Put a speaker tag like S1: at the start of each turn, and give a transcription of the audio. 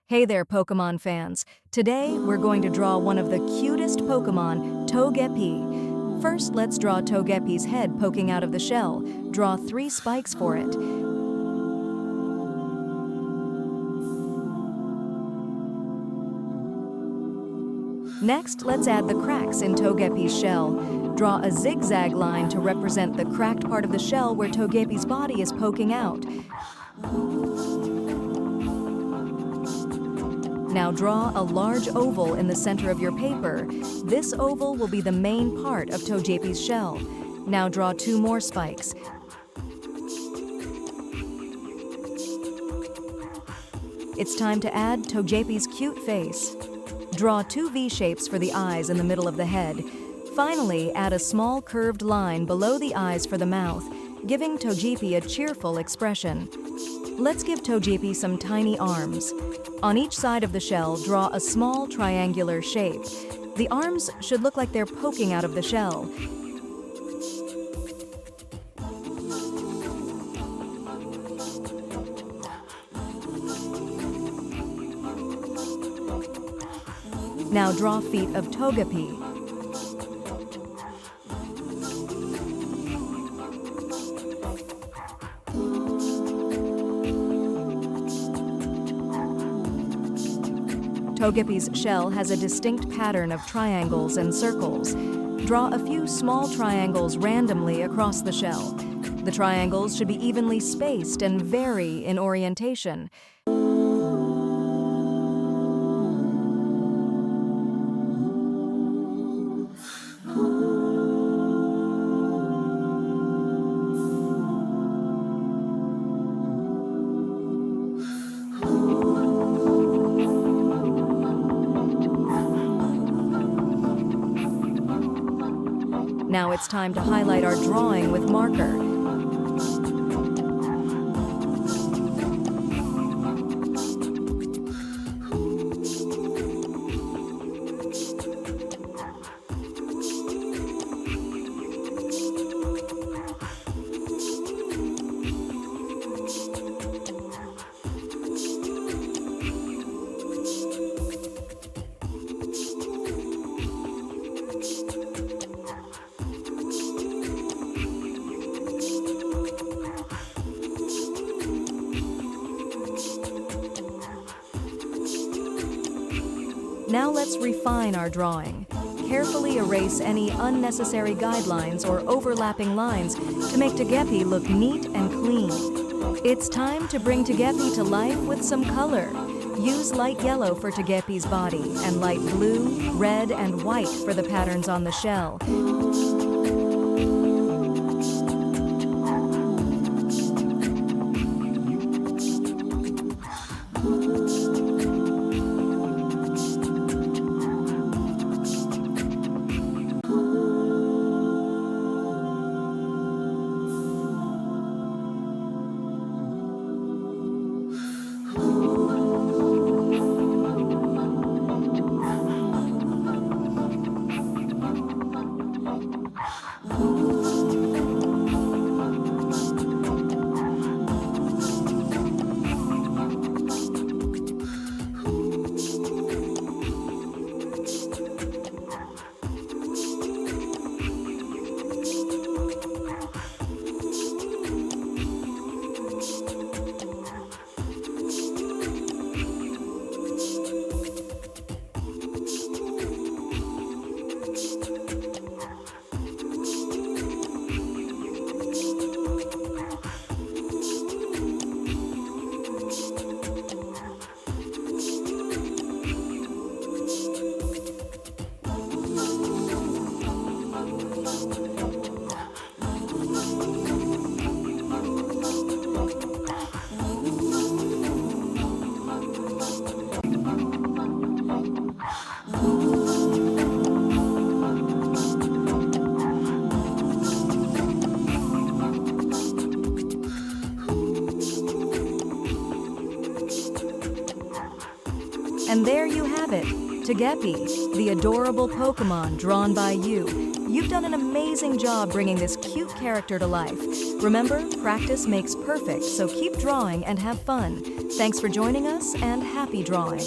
S1: Hey there, Pokémon fans. Today, we're going to draw one of the cutest Pokémon, Togepi. First, let's draw Togepi's head poking out of the shell. Draw 3 spikes for it. Next, let's add the cracks in Togepi's shell. Draw a zigzag line to represent the cracked part of the shell where Togepi's body is poking out. Now draw a large oval in the center of your paper. This oval will be the main part of Togepi's shell. Now draw 2 more spikes. It's time to add Togepi's cute face. Draw 2 V-shapes for the eyes in the middle of the head. Finally, add a small curved line below the eyes for the mouth, giving Togepi a cheerful expression. Let's give Togepi some tiny arms. On each side of the shell, draw a small triangular shape. The arms should look like they're poking out of the shell. Now draw feet of Togepi. Togepi's shell has a distinct pattern of triangles and circles. Draw a few small triangles randomly across the shell. The triangles should be evenly spaced and vary in orientation. Now it's time to highlight our drawing with marker. Now let's refine our drawing. Carefully erase any unnecessary guidelines or overlapping lines to make Togepi look neat and clean. It's time to bring Togepi to life with some color. Use light yellow for Togepi's body and light blue, red, and white for the patterns on the shell. And there you have it, Togepi, the adorable Pokémon drawn by you. You've done an amazing job bringing this cute character to life. Remember, practice makes perfect, so keep drawing and have fun. Thanks for joining us, and happy drawing.